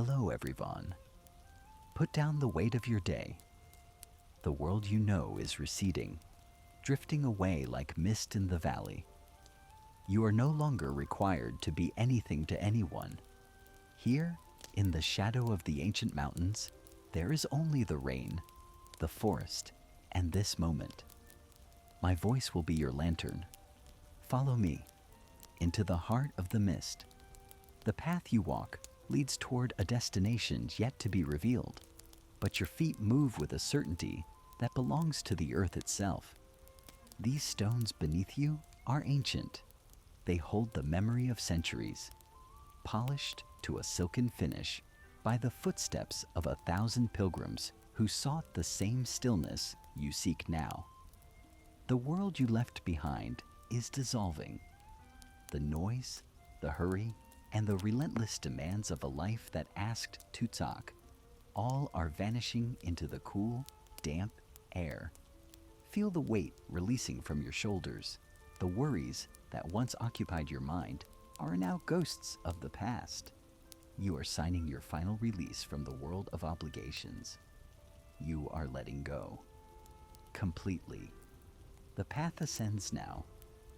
Hello, everyone. Put down the weight of your day. The world you know is receding, drifting away like mist in the valley. You are no longer required to be anything to anyone. Here, in the shadow of the ancient mountains, there is only the rain, the forest, and this moment. My voice will be your lantern. Follow me into the heart of the mist. The path you walk leads toward a destination yet to be revealed, but your feet move with a certainty that belongs to the earth itself. These stones beneath you are ancient. They hold the memory of centuries, polished to a silken finish by the footsteps of 1,000 pilgrims who sought the same stillness you seek now. The world you left behind is dissolving. The noise, the hurry, and the relentless demands of a life that asked to talk, all are vanishing into the cool, damp air. Feel the weight releasing from your shoulders. The worries that once occupied your mind are now ghosts of the past. You are signing your final release from the world of obligations. You are letting go. Completely. The path ascends now,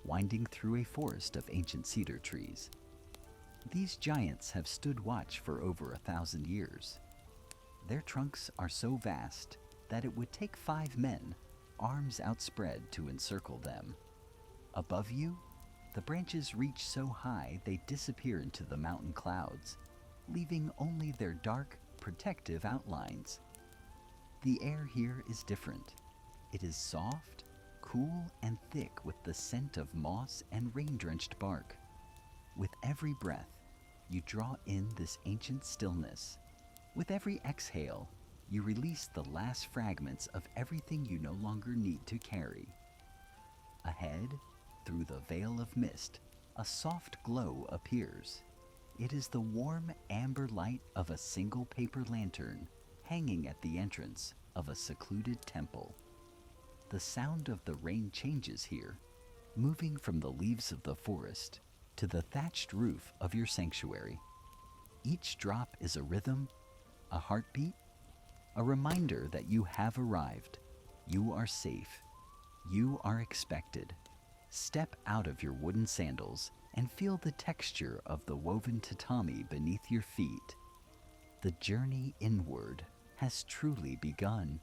winding through a forest of ancient cedar trees. These giants have stood watch for over 1,000 years. Their trunks are so vast that it would take 5 men, arms outspread, to encircle them. Above you, the branches reach so high they disappear into the mountain clouds, leaving only their dark, protective outlines. The air here is different. It is soft, cool, and thick with the scent of moss and rain-drenched bark. With every breath, you draw in this ancient stillness. With every exhale, you release the last fragments of everything you no longer need to carry. Ahead, through the veil of mist, a soft glow appears. It is the warm amber light of a single paper lantern hanging at the entrance of a secluded temple. The sound of the rain changes here, moving from the leaves of the forest to the thatched roof of your sanctuary. Each drop is a rhythm, a heartbeat, a reminder that you have arrived. You are safe. You are expected. Step out of your wooden sandals and feel the texture of the woven tatami beneath your feet. The journey inward has truly begun.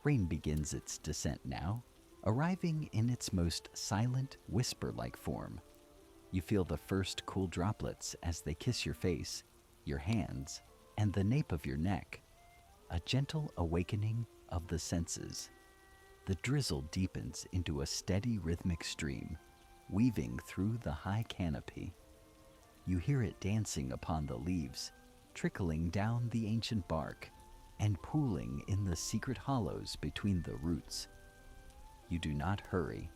Rain begins its descent now, arriving in its most silent, whisper-like form. You feel the first cool droplets as they kiss your face, your hands, and the nape of your neck. A gentle awakening of the senses. The drizzle deepens into a steady rhythmic stream, weaving through the high canopy. You hear it dancing upon the leaves, trickling down the ancient bark, and pooling in the secret hollows between the roots. You do not hurry.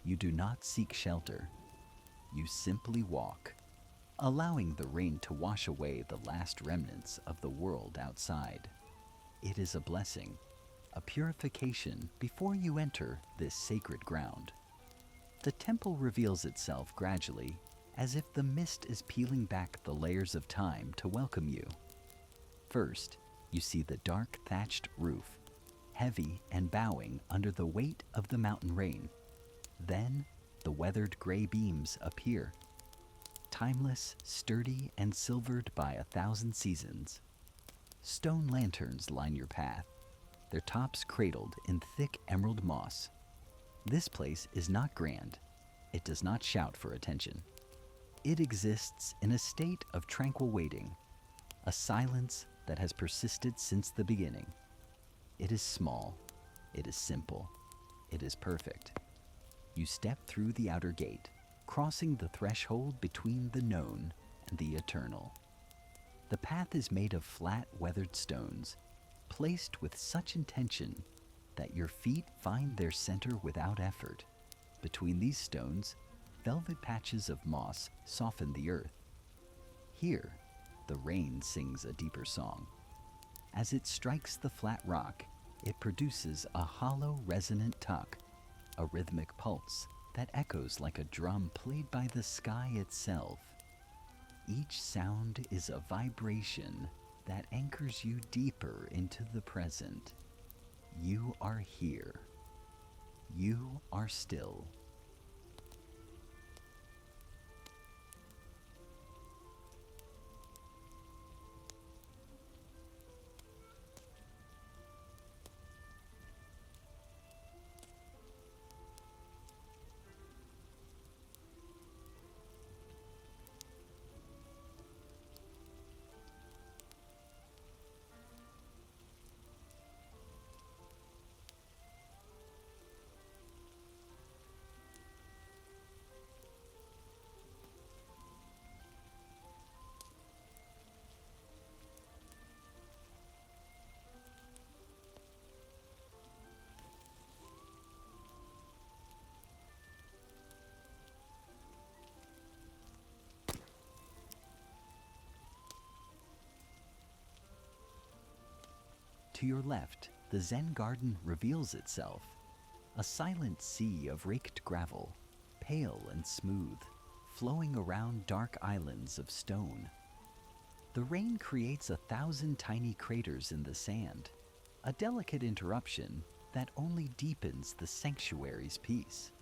You do not seek shelter. You simply walk, allowing the rain to wash away the last remnants of the world outside. It is a blessing, a purification before you enter this sacred ground. The temple reveals itself gradually, as if the mist is peeling back the layers of time to welcome you. First, you see the dark thatched roof, heavy and bowing under the weight of the mountain rain. Then, the weathered gray beams appear, timeless, sturdy, and silvered by 1,000 seasons. Stone lanterns line your path, their tops cradled in thick emerald moss. This place is not grand. It does not shout for attention. It exists in a state of tranquil waiting, a silence that has persisted since the beginning. It is small. It is simple. It is perfect. You step through the outer gate, crossing the threshold between the known and the eternal. The path is made of flat, weathered stones, placed with such intention that your feet find their center without effort. Between these stones, velvet patches of moss soften the earth. Here, the rain sings a deeper song. As it strikes the flat rock, it produces a hollow, resonant tuck, a rhythmic pulse that echoes like a drum played by the sky itself. Each sound is a vibration that anchors you deeper into the present. You are here. You are still. To your left, the Zen garden reveals itself, a silent sea of raked gravel, pale and smooth, flowing around dark islands of stone. The rain creates 1,000 tiny craters in the sand, a delicate interruption that only deepens the sanctuary's peace.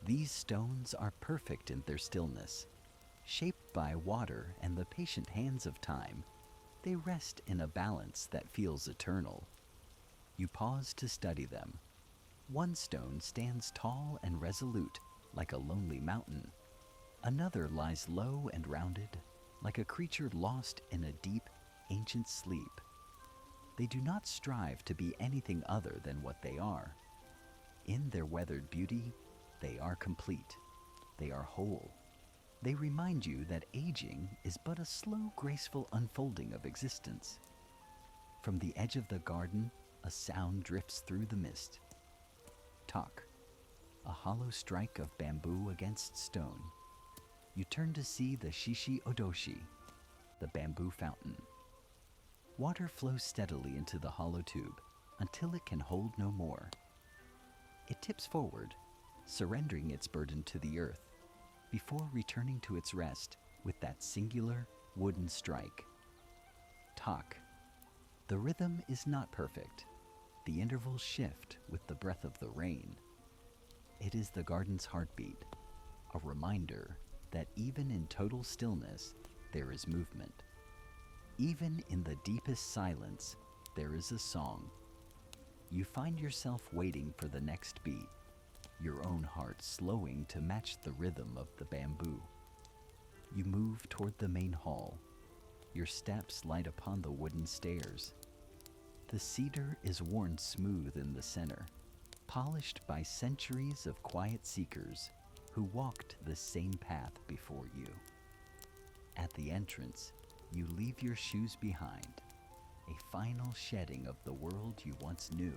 These stones are perfect in their stillness. Shaped by water and the patient hands of time, they rest in a balance that feels eternal. You pause to study them. One stone stands tall and resolute, like a lonely mountain. Another lies low and rounded, like a creature lost in a deep, ancient sleep. They do not strive to be anything other than what they are. In their weathered beauty, they are complete. They are whole. They remind you that aging is but a slow, graceful unfolding of existence. From the edge of the garden, a sound drifts through the mist. Tak, a hollow strike of bamboo against stone. You turn to see the shishi-odoshi, the bamboo fountain. Water flows steadily into the hollow tube until it can hold no more. It tips forward, surrendering its burden to the earth, before returning to its rest with that singular wooden strike. Tak. The rhythm is not perfect. The intervals shift with the breath of the rain. It is the garden's heartbeat, a reminder that even in total stillness, there is movement. Even in the deepest silence, there is a song. You find yourself waiting for the next beat, your own heart slowing to match the rhythm of the bamboo. You move toward the main hall. Your steps light upon the wooden stairs. The cedar is worn smooth in the center, polished by centuries of quiet seekers who walked the same path before you. At the entrance, you leave your shoes behind, a final shedding of the world you once knew.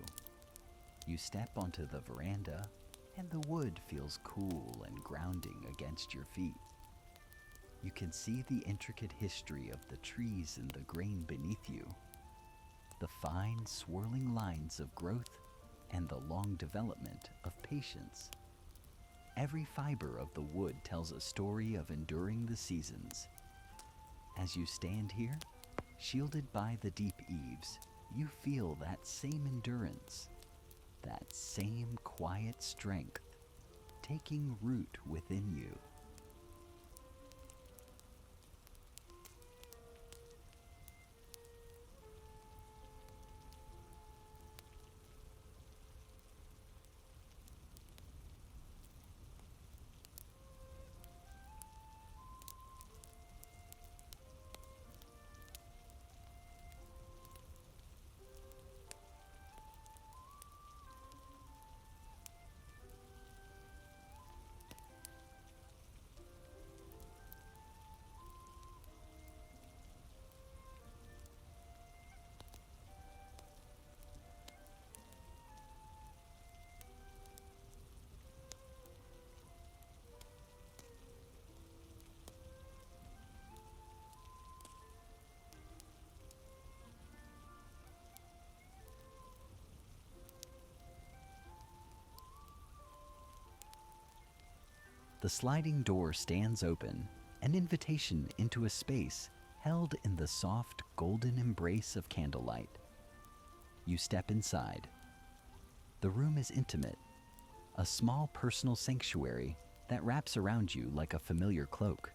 You step onto the veranda, and the wood feels cool and grounding against your feet. You can see the intricate history of the trees in the grain beneath you, the fine swirling lines of growth and the long development of patience. Every fiber of the wood tells a story of enduring the seasons. As you stand here, shielded by the deep eaves, you feel that same endurance, that same quiet strength taking root within you. The sliding door stands open, an invitation into a space held in the soft, golden embrace of candlelight. You step inside. The room is intimate, a small personal sanctuary that wraps around you like a familiar cloak.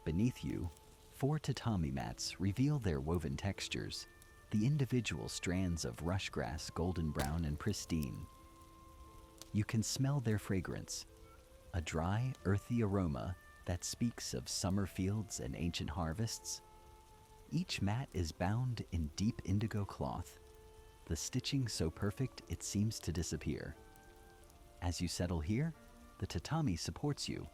Beneath you, 4 tatami mats reveal their woven textures, the individual strands of rush grass, golden brown and pristine. You can smell their fragrance, a dry, earthy aroma that speaks of summer fields and ancient harvests. Each mat is bound in deep indigo cloth, the stitching so perfect it seems to disappear. As you settle here, the tatami supports you,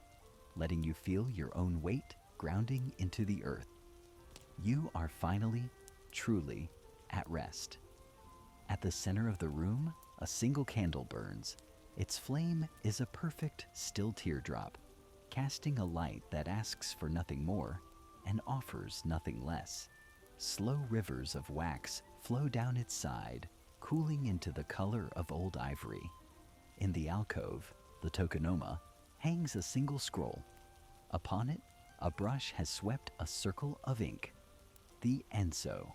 letting you feel your own weight grounding into the earth. You are finally, truly at rest. At the center of the room, a single candle burns. Its flame is a perfect, still teardrop, casting a light that asks for nothing more and offers nothing less. Slow rivers of wax flow down its side, cooling into the color of old ivory. In the alcove, the tokonoma, hangs a single scroll. Upon it, a brush has swept a circle of ink, the enso.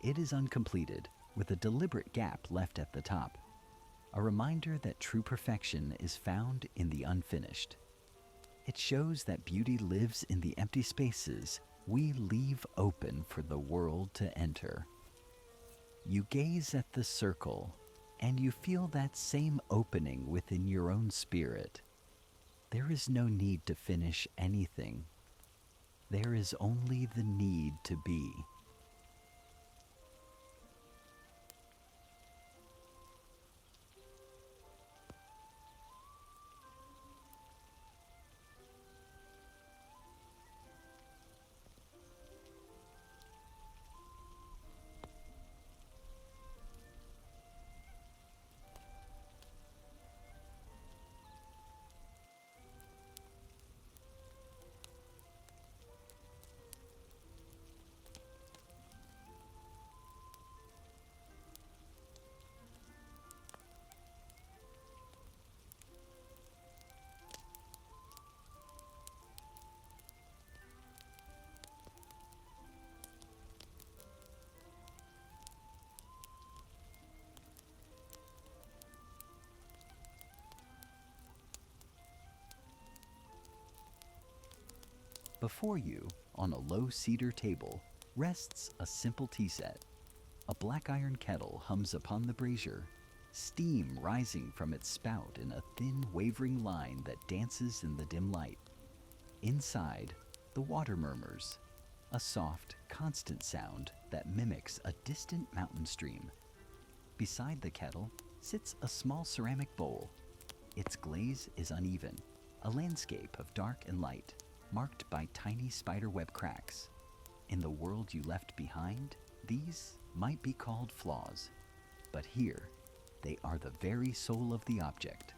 It is uncompleted, with a deliberate gap left at the top, a reminder that true perfection is found in the unfinished. It shows that beauty lives in the empty spaces we leave open for the world to enter. You gaze at the circle, and you feel that same opening within your own spirit. There is no need to finish anything. There is only the need to be. Before you, on a low cedar table, rests a simple tea set. A black iron kettle hums upon the brazier, steam rising from its spout in a thin, wavering line that dances in the dim light. Inside, the water murmurs, a soft, constant sound that mimics a distant mountain stream. Beside the kettle sits a small ceramic bowl. Its glaze is uneven, a landscape of dark and light, marked by tiny spiderweb cracks. In the world you left behind, these might be called flaws, but here, they are the very soul of the object.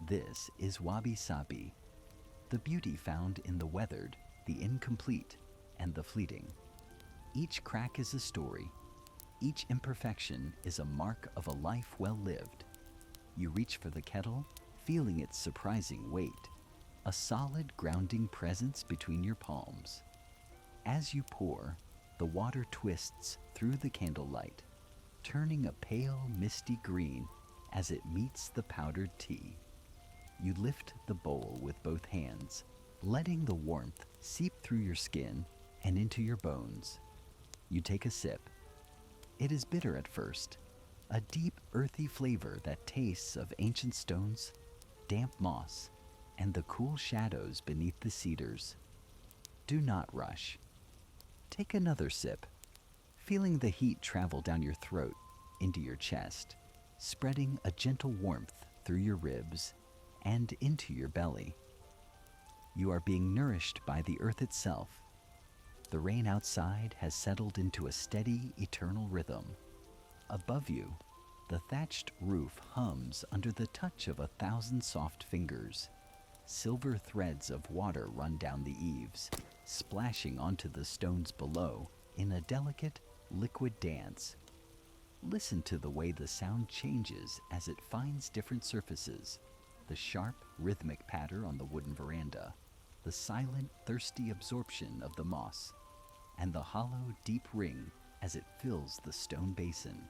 This is Wabi-Sabi, the beauty found in the weathered, the incomplete, and the fleeting. Each crack is a story. Each imperfection is a mark of a life well lived. You reach for the kettle, feeling its surprising weight, a solid grounding presence between your palms. As you pour, the water twists through the candlelight, turning a pale, misty green as it meets the powdered tea. You lift the bowl with both hands, letting the warmth seep through your skin and into your bones. You take a sip. It is bitter at first, a deep, earthy flavor that tastes of ancient stones, damp moss, and the cool shadows beneath the cedars. Do not rush. Take another sip, feeling the heat travel down your throat into your chest, spreading a gentle warmth through your ribs and into your belly. You are being nourished by the earth itself. The rain outside has settled into a steady, eternal rhythm. Above you, the thatched roof hums under the touch of 1,000 soft fingers. Silver threads of water run down the eaves, splashing onto the stones below in a delicate, liquid dance. Listen to the way the sound changes as it finds different surfaces. The sharp, rhythmic patter on the wooden veranda, the silent, thirsty absorption of the moss, and the hollow, deep ring as it fills the stone basin.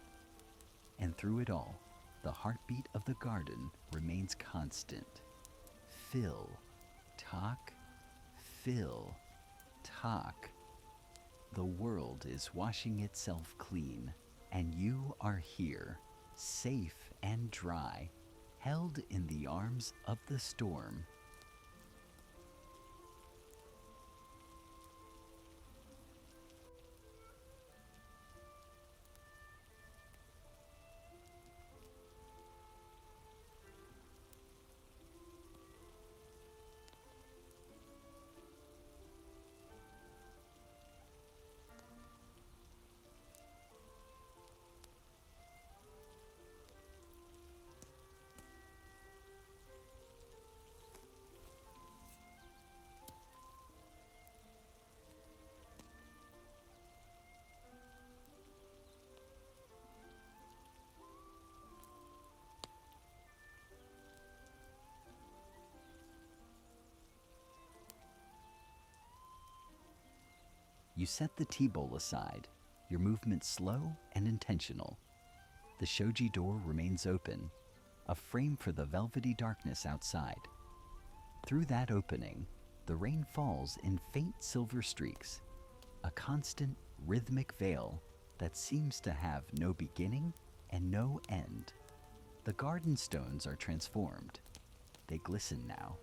And through it all, the heartbeat of the garden remains constant. Fill, talk, fill, talk. The world is washing itself clean, and you are here, safe and dry, held in the arms of the storm. You set the tea bowl aside, your movement slow and intentional. The shoji door remains open, a frame for the velvety darkness outside. Through that opening, the rain falls in faint silver streaks, a constant, rhythmic veil that seems to have no beginning and no end. The garden stones are transformed. They glisten now,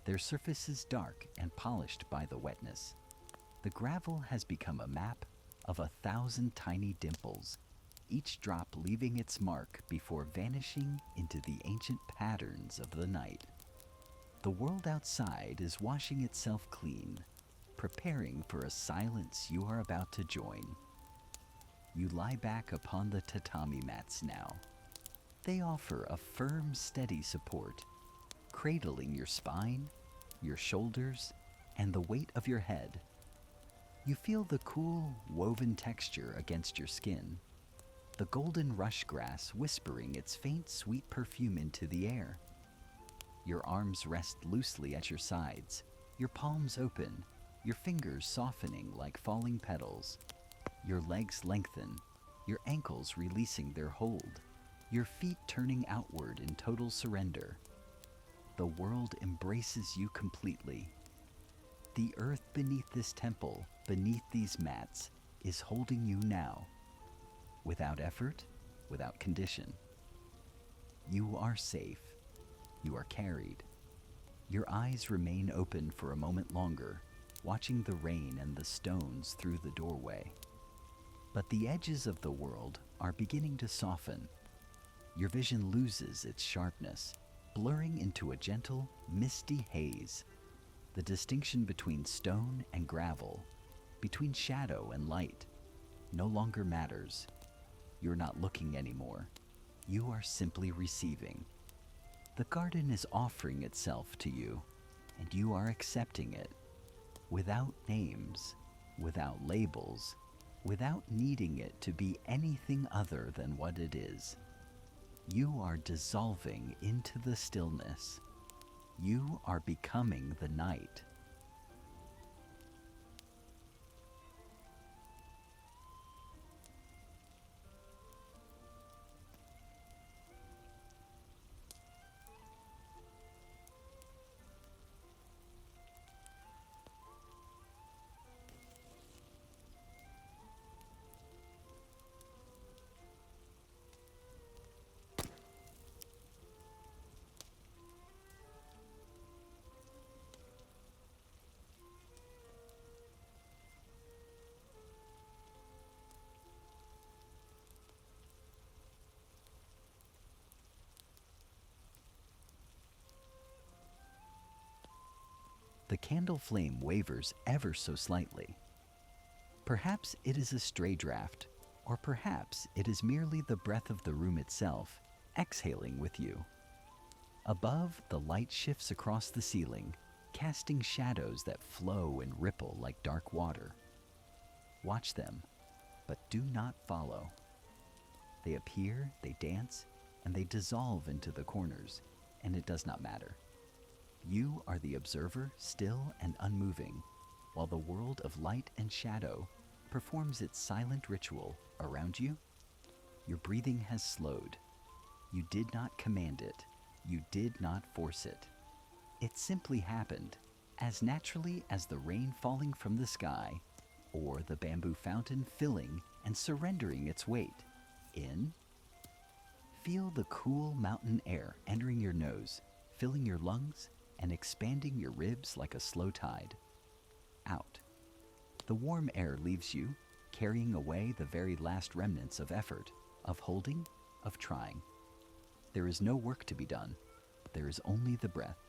their surfaces dark and polished by the wetness. The gravel has become a map of 1,000 tiny dimples, each drop leaving its mark before vanishing into the ancient patterns of the night. The world outside is washing itself clean, preparing for a silence you are about to join. You lie back upon the tatami mats now. They offer a firm, steady support, cradling your spine, your shoulders, and the weight of your head. You feel the cool, woven texture against your skin, the golden rush grass whispering its faint, sweet perfume into the air. Your arms rest loosely at your sides, your palms open, your fingers softening like falling petals. Your legs lengthen, your ankles releasing their hold, your feet turning outward in total surrender. The world embraces you completely. The earth beneath this temple, beneath these mats, is holding you now, without effort, without condition. You are safe. You are carried. Your eyes remain open for a moment longer, watching the rain and the stones through the doorway. But the edges of the world are beginning to soften. Your vision loses its sharpness, blurring into a gentle, misty haze. The distinction between stone and gravel, between shadow and light, no longer matters. You're not looking anymore. You are simply receiving. The garden is offering itself to you, and you are accepting it, without names, without labels, without needing it to be anything other than what it is. You are dissolving into the stillness. You are becoming the night. The candle flame wavers ever so slightly. Perhaps it is a stray draft, or perhaps it is merely the breath of the room itself exhaling with you. Above, the light shifts across the ceiling, casting shadows that flow and ripple like dark water. Watch them, but do not follow. They appear, they dance, and they dissolve into the corners, and it does not matter. You are the observer, still and unmoving, while the world of light and shadow performs its silent ritual around you. Your breathing has slowed. You did not command it. You did not force it. It simply happened, as naturally as the rain falling from the sky, or the bamboo fountain filling and surrendering its weight. In. Feel the cool mountain air entering your nose, filling your lungs, and expanding your ribs like a slow tide. Out. The warm air leaves you, carrying away the very last remnants of effort, of holding, of trying. There is no work to be done. There is only the breath.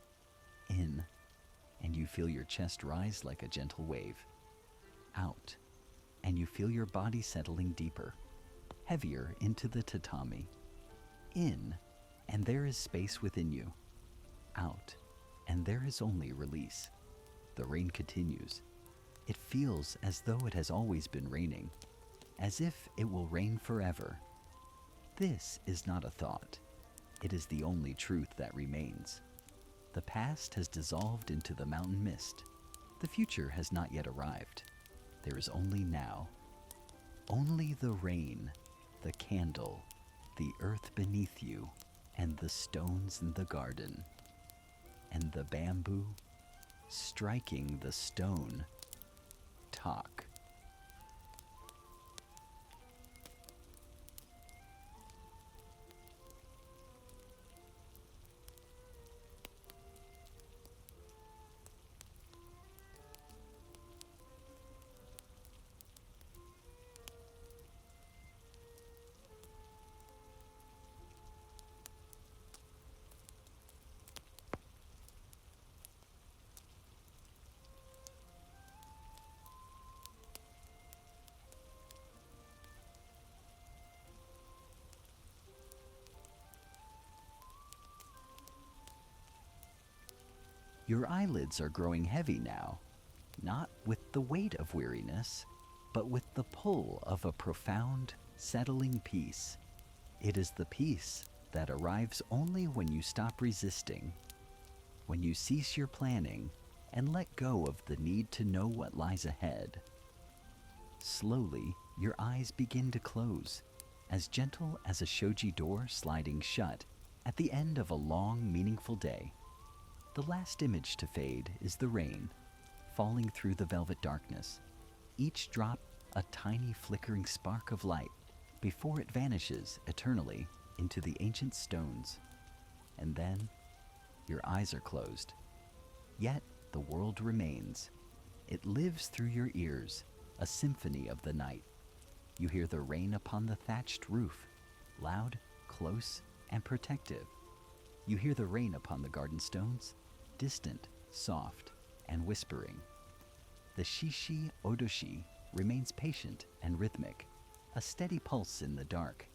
In, and you feel your chest rise like a gentle wave. Out, and you feel your body settling deeper, heavier into the tatami. In, and there is space within you. Out, and there is only release. The rain continues. It feels as though it has always been raining, as if it will rain forever. This is not a thought. It is the only truth that remains. The past has dissolved into the mountain mist. The future has not yet arrived. There is only now. Only the rain, the candle, the earth beneath you, and the stones in the garden. And the bamboo, striking the stone, talk. Your eyelids are growing heavy now, not with the weight of weariness, but with the pull of a profound, settling peace. It is the peace that arrives only when you stop resisting, when you cease your planning and let go of the need to know what lies ahead. Slowly, your eyes begin to close, as gentle as a shoji door sliding shut at the end of a long, meaningful day. The last image to fade is the rain, falling through the velvet darkness, each drop a tiny flickering spark of light before it vanishes eternally into the ancient stones. And then, your eyes are closed. Yet the world remains. It lives through your ears, a symphony of the night. You hear the rain upon the thatched roof, loud, close, and protective. You hear the rain upon the garden stones, distant, soft, and whispering. The shishi-odoshi remains patient and rhythmic, a steady pulse in the dark.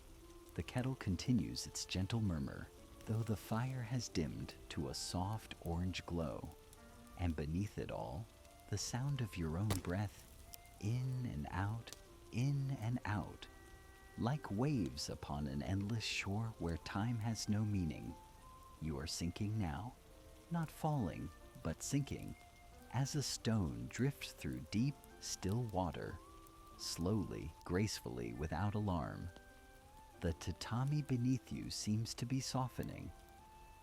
The kettle continues its gentle murmur, though the fire has dimmed to a soft orange glow. And beneath it all, the sound of your own breath, in and out, like waves upon an endless shore where time has no meaning. You are sinking now, not falling, but sinking, as a stone drifts through deep, still water, slowly, gracefully, without alarm. The tatami beneath you seems to be softening,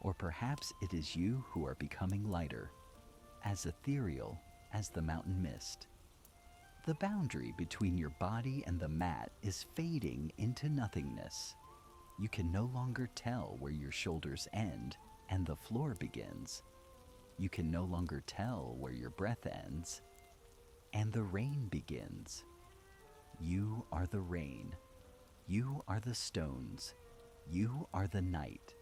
or perhaps it is you who are becoming lighter, as ethereal as the mountain mist. The boundary between your body and the mat is fading into nothingness. You can no longer tell where your shoulders end and the floor begins. You can no longer tell where your breath ends and the rain begins. You are the rain. You are the stones. You are the night.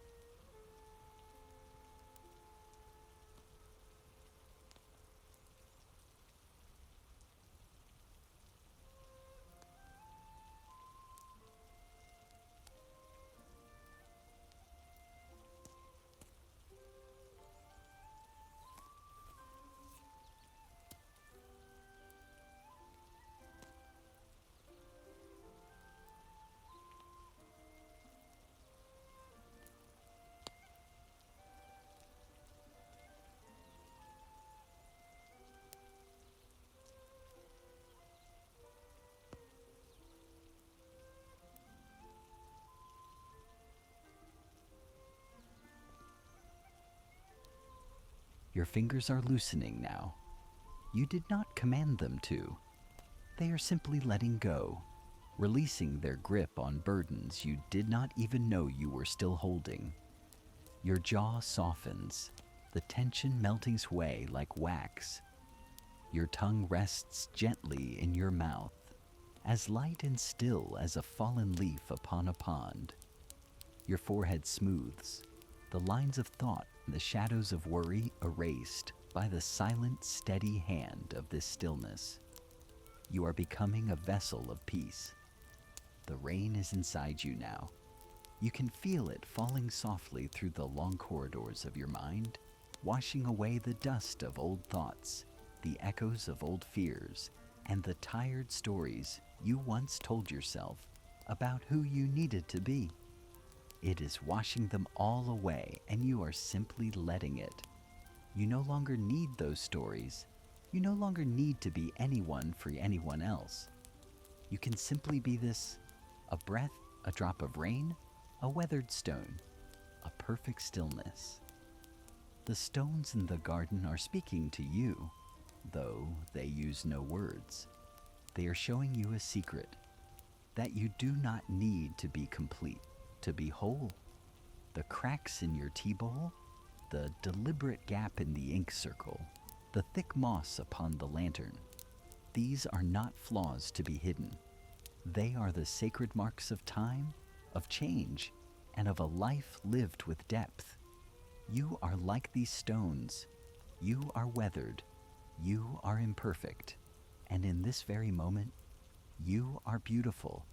Your fingers are loosening now. You did not command them to. They are simply letting go, releasing their grip on burdens you did not even know you were still holding. Your jaw softens, the tension melting away like wax. Your tongue rests gently in your mouth, as light and still as a fallen leaf upon a pond. Your forehead smooths, the lines of thought and the shadows of worry erased by the silent, steady hand of this stillness. You are becoming a vessel of peace. The rain is inside you now. You can feel it falling softly through the long corridors of your mind, washing away the dust of old thoughts, the echoes of old fears, and the tired stories you once told yourself about who you needed to be. It is washing them all away, and you are simply letting it. You no longer need those stories. You no longer need to be anyone for anyone else. You can simply be this: a breath, a drop of rain, a weathered stone, a perfect stillness. The stones in the garden are speaking to you, though they use no words. They are showing you a secret, that you do not need to be complete, to be whole. The cracks in your tea bowl, the deliberate gap in the ink circle, the thick moss upon the lantern, these are not flaws to be hidden. They are the sacred marks of time, of change, and of a life lived with depth. You are like these stones. You are weathered. You are imperfect. And in this very moment, you are beautiful.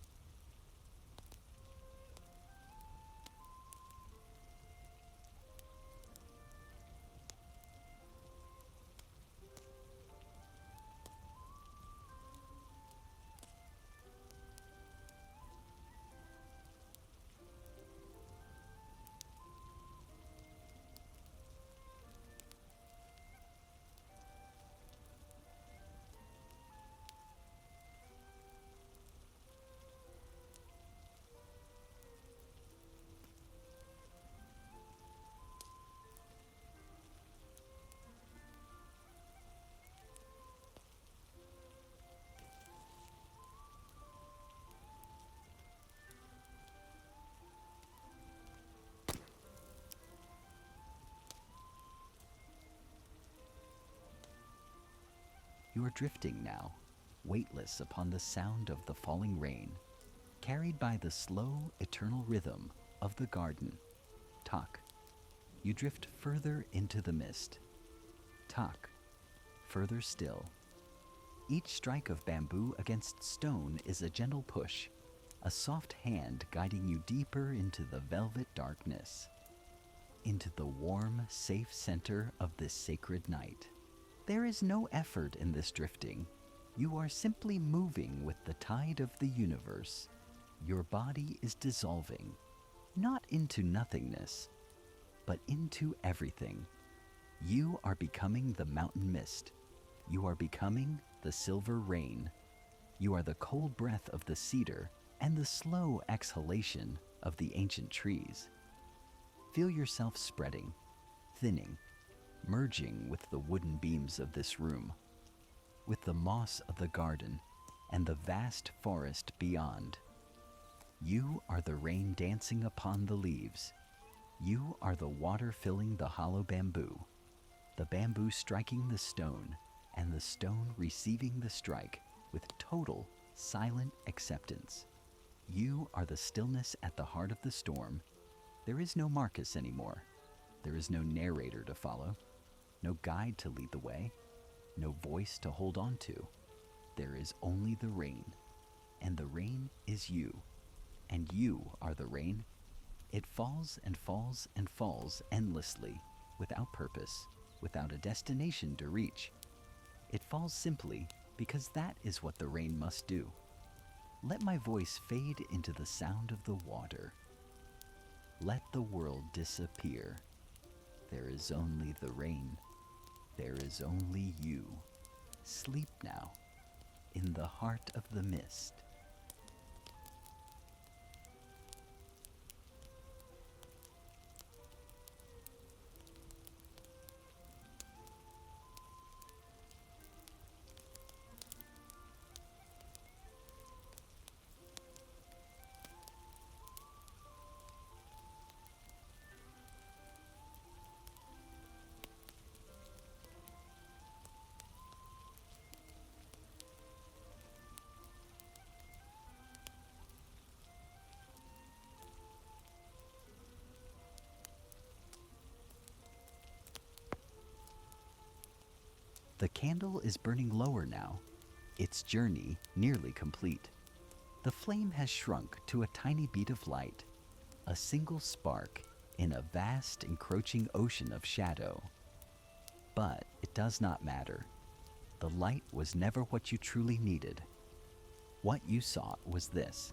You are drifting now, weightless upon the sound of the falling rain, carried by the slow, eternal rhythm of the garden. Tak. You drift further into the mist. Tak. Further still. Each strike of bamboo against stone is a gentle push, a soft hand guiding you deeper into the velvet darkness, into the warm, safe center of this sacred night. There is no effort in this drifting. You are simply moving with the tide of the universe. Your body is dissolving, not into nothingness, but into everything. You are becoming the mountain mist. You are becoming the silver rain. You are the cold breath of the cedar and the slow exhalation of the ancient trees. Feel yourself spreading, thinning, merging with the wooden beams of this room, with the moss of the garden and the vast forest beyond. You are the rain dancing upon the leaves. You are the water filling the hollow bamboo, the bamboo striking the stone, and the stone receiving the strike with total, silent acceptance. You are the stillness at the heart of the storm. There is no Marcus anymore. There is no narrator to follow, no guide to lead the way, no voice to hold on to. There is only the rain, and the rain is you, and you are the rain. It falls and falls and falls endlessly, without purpose, without a destination to reach. It falls simply because that is what the rain must do. Let my voice fade into the sound of the water. Let the world disappear. There is only the rain. There is only you. Sleep now, in the heart of the mist. The candle is burning lower now, its journey nearly complete. The flame has shrunk to a tiny bead of light, a single spark in a vast encroaching ocean of shadow. But it does not matter. The light was never what you truly needed. What you sought was this: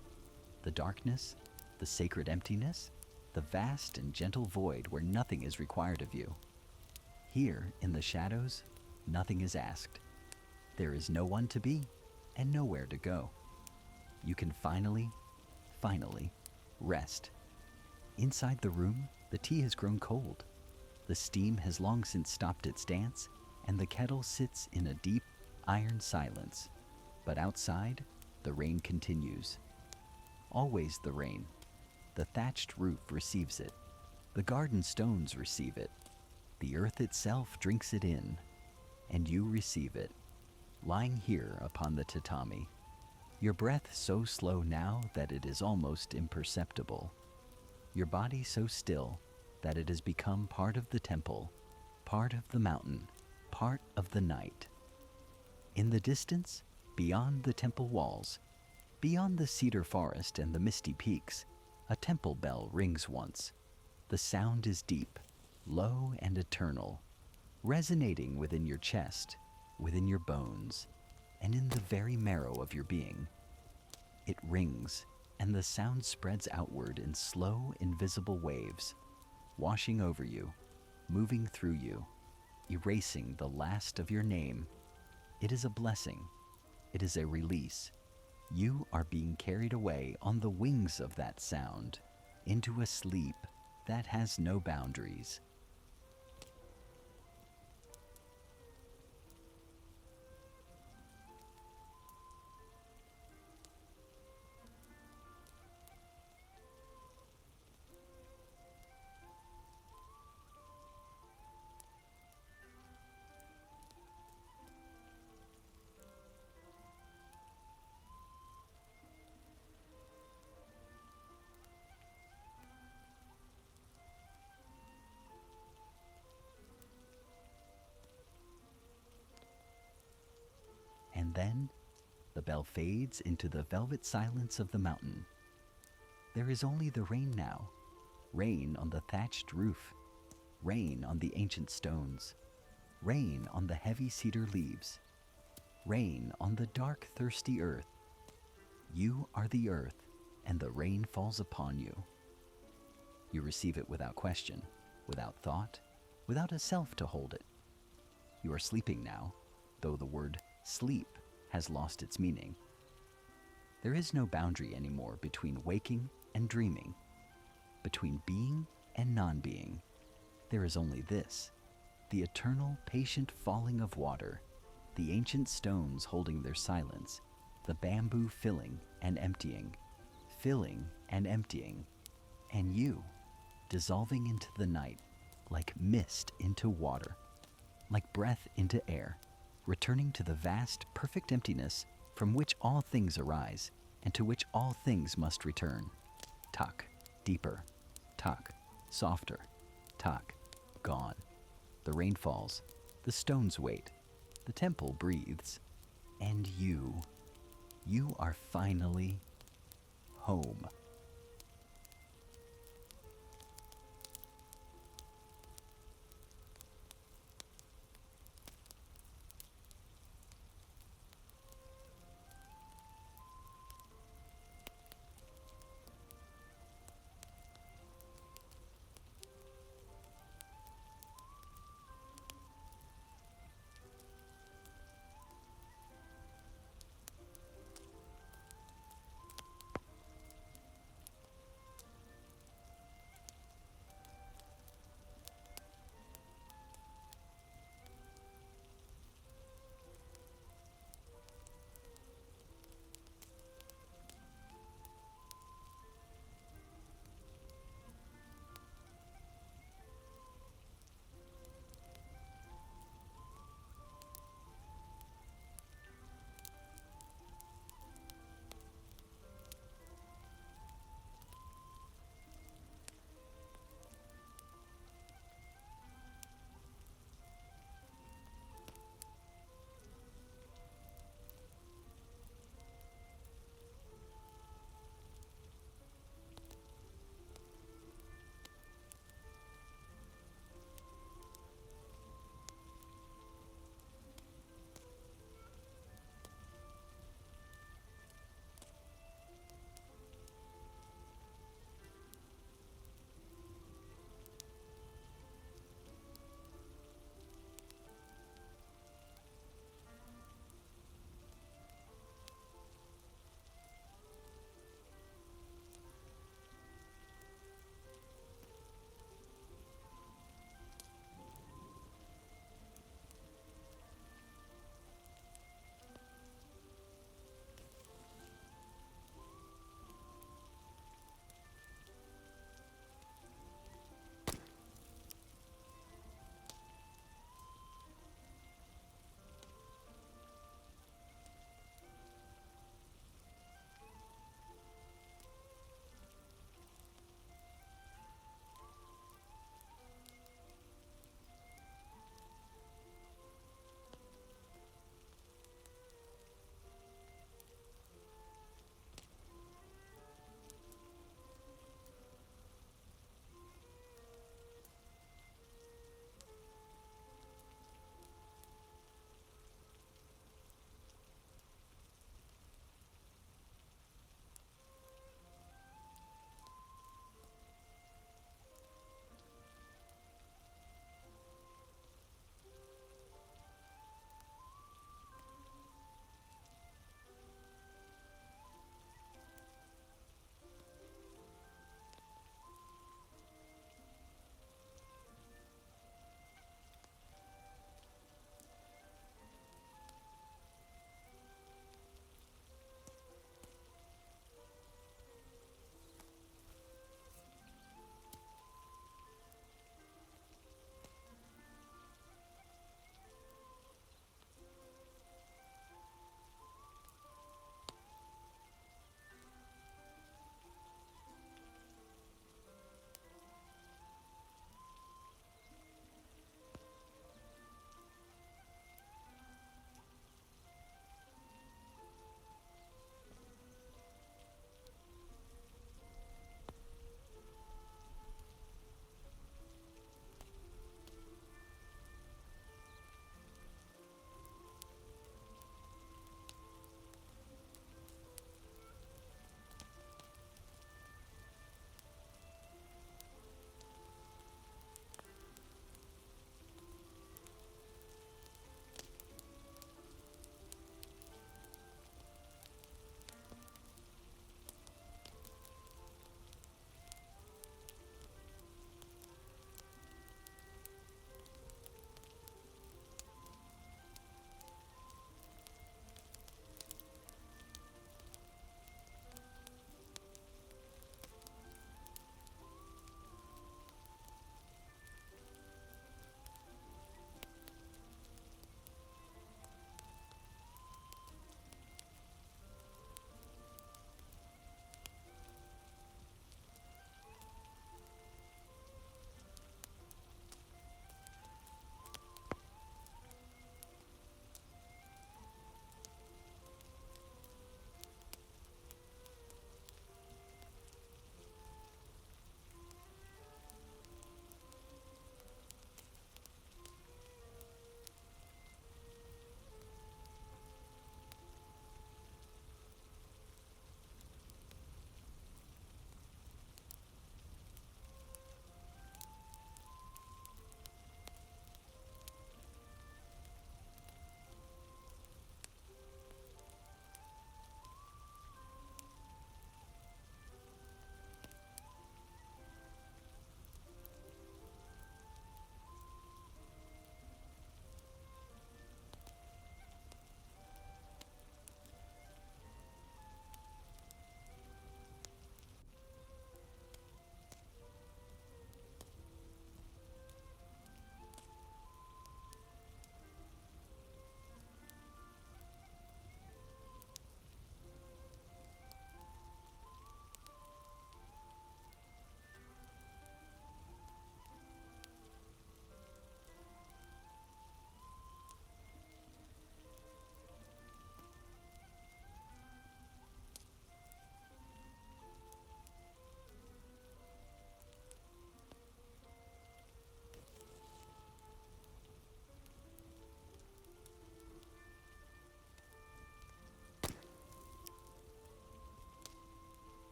the darkness, the sacred emptiness, the vast and gentle void where nothing is required of you. Here, in the shadows, nothing is asked. There is no one to be and nowhere to go. You can finally rest. Inside the room, the tea has grown cold. The steam has long since stopped its dance, and the kettle sits in a deep, iron silence. But outside, the rain continues. Always the rain. The thatched roof receives it. The garden stones receive it. The earth itself drinks it in. And you receive it, lying here upon the tatami. Your breath so slow now that it is almost imperceptible. Your body so still that it has become part of the temple, part of the mountain, part of the night. In the distance, beyond the temple walls, beyond the cedar forest and the misty peaks, a temple bell rings once. The sound is deep, low and eternal, resonating within your chest, within your bones, and in the very marrow of your being. It rings, and the sound spreads outward in slow, invisible waves, washing over you, moving through you, erasing the last of your name. It is a blessing. It is a release. You are being carried away on the wings of that sound into a sleep that has no boundaries. And then the bell fades into the velvet silence of the mountain. There is only the rain now, rain on the thatched roof, rain on the ancient stones, rain on the heavy cedar leaves, rain on the dark, thirsty earth. You are the earth, and the rain falls upon you. You receive it without question, without thought, without a self to hold it. You are sleeping now, though the word sleep has lost its meaning. There is no boundary anymore between waking and dreaming, between being and non-being. There is only this: the eternal, patient falling of water, the ancient stones holding their silence, the bamboo filling and emptying, and you dissolving into the night like mist into water, like breath into air, returning to the vast, perfect emptiness from which all things arise and to which all things must return. Tak, deeper. Tak, softer. Tak, gone. The rain falls. The stones wait. The temple breathes. And you are finally home.